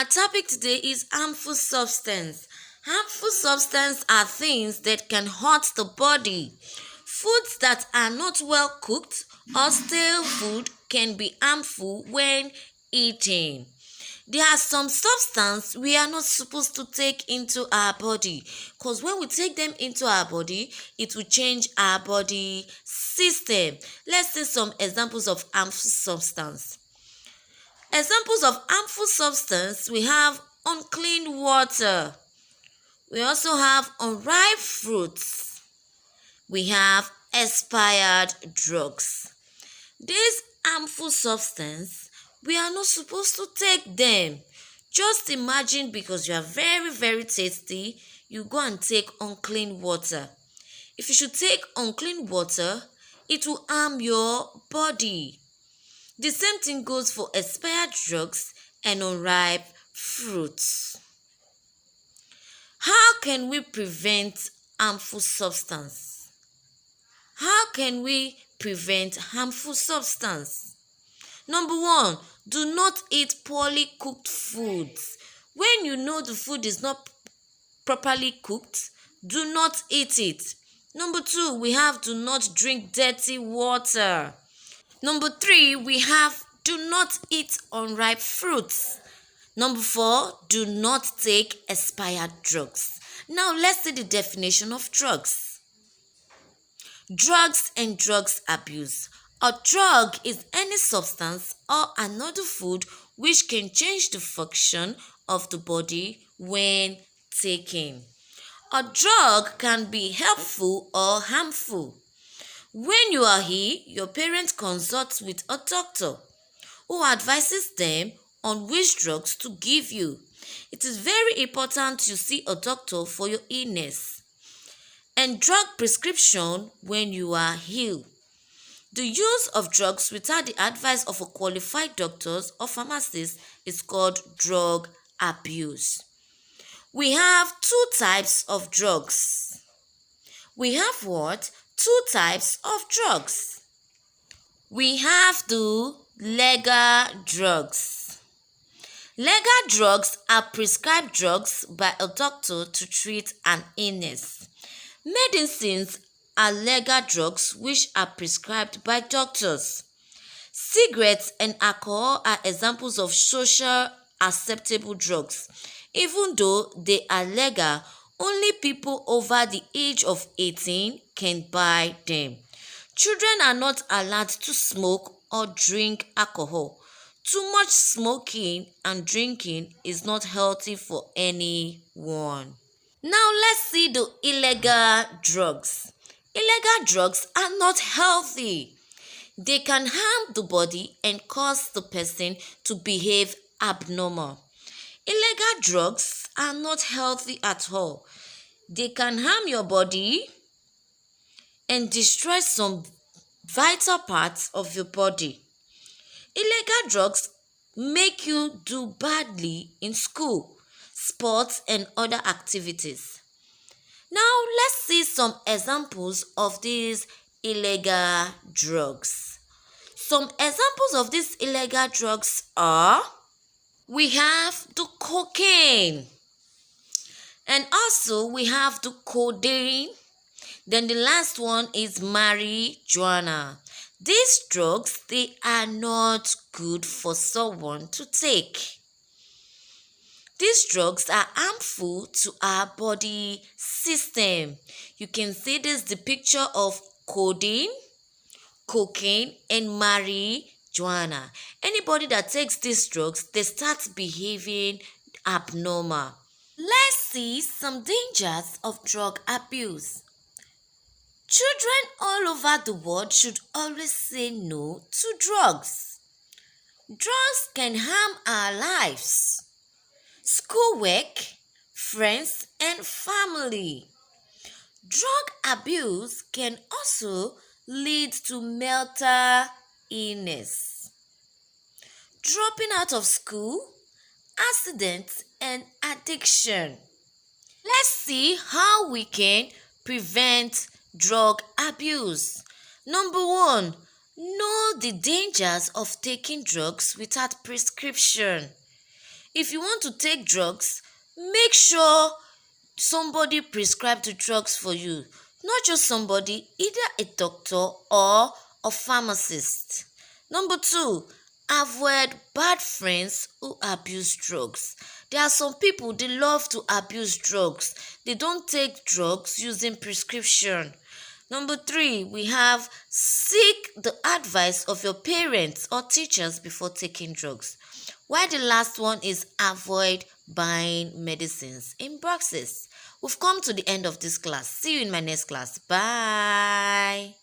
topic today is harmful substance. Harmful substance are things that can hurt the body. Foods that are not well cooked or stale food can be harmful when eaten. There are some substances we are not supposed to take into our body, because when we take them into our body, it will change our body system. Let's see some examples of harmful substance. Examples of harmful substance: we have unclean water, we also have unripe fruits, we have expired drugs. These harmful substance, we are not supposed to take them. Just imagine, because you are very tasty, you go and take unclean water. If you should take unclean water, it will harm your body. The same thing goes for expired drugs and unripe fruits. How can we prevent harmful substance? How can we prevent harmful substance? Number one, do not eat poorly cooked foods. When you know the food is not properly cooked, do not eat it. Number two, we have do not drink dirty water. Number three, we have do not eat unripe fruits. Number four, do not take expired drugs. Now let's see the definition of drugs. Drugs and drugs abuse. A drug is any substance or another food which can change the function of the body when taken. A drug can be helpful or harmful. When you are ill, your parents consult with a doctor who advises them on which drugs to give you. It is very important you see a doctor for your illness and drug prescription when you are ill. The use of drugs without the advice of a qualified doctor or pharmacist is called drug abuse. We have two types of drugs. We have what? Two types of drugs. We have the legal drugs. Legal drugs are prescribed drugs by a doctor to treat an illness. Medicines are legal drugs which are prescribed by doctors. Cigarettes and alcohol are examples of social acceptable drugs. Even though they are legal, only people over the age of 18 can buy them. Children are not allowed to smoke or drink alcohol. Too much smoking and drinking is not healthy for anyone. Now let's see the illegal drugs. Illegal drugs are not healthy. They can harm the body and cause the person to behave abnormal. Illegal drugs are not healthy at all. They can harm your body and destroy some vital parts of your body. Illegal drugs make you do badly in school, sports, and other activities. Now let's see some examples of these illegal drugs. Some examples of these illegal drugs are: we have the cocaine, and also we have the codeine. Then the last one is marijuana. These drugs, they are not good for someone to take. These drugs are harmful to our body system. You can see the picture of codeine, cocaine, and marijuana. Anybody that takes these drugs, they start behaving abnormal. Let's see some dangers of drug abuse. Children all over the world should always say no to drugs. Drugs can harm our lives, schoolwork, friends, and family. Drug abuse can also lead to mental illness, dropping out of school, accidents, and addiction. Let's see how we can prevent drug abuse. Number one, know the dangers of taking drugs without prescription. If you want to take drugs, make sure somebody prescribe the drugs for you. Not just somebody, either a doctor or a pharmacist. Number 2, avoid bad friends who abuse drugs. There are some people, they love to abuse drugs. They don't take drugs using prescription. Number 3, we have seek the advice of your parents or teachers before taking drugs. While the last one is avoid buying medicines in boxes. We've come to the end of this class. See you in my next class. Bye.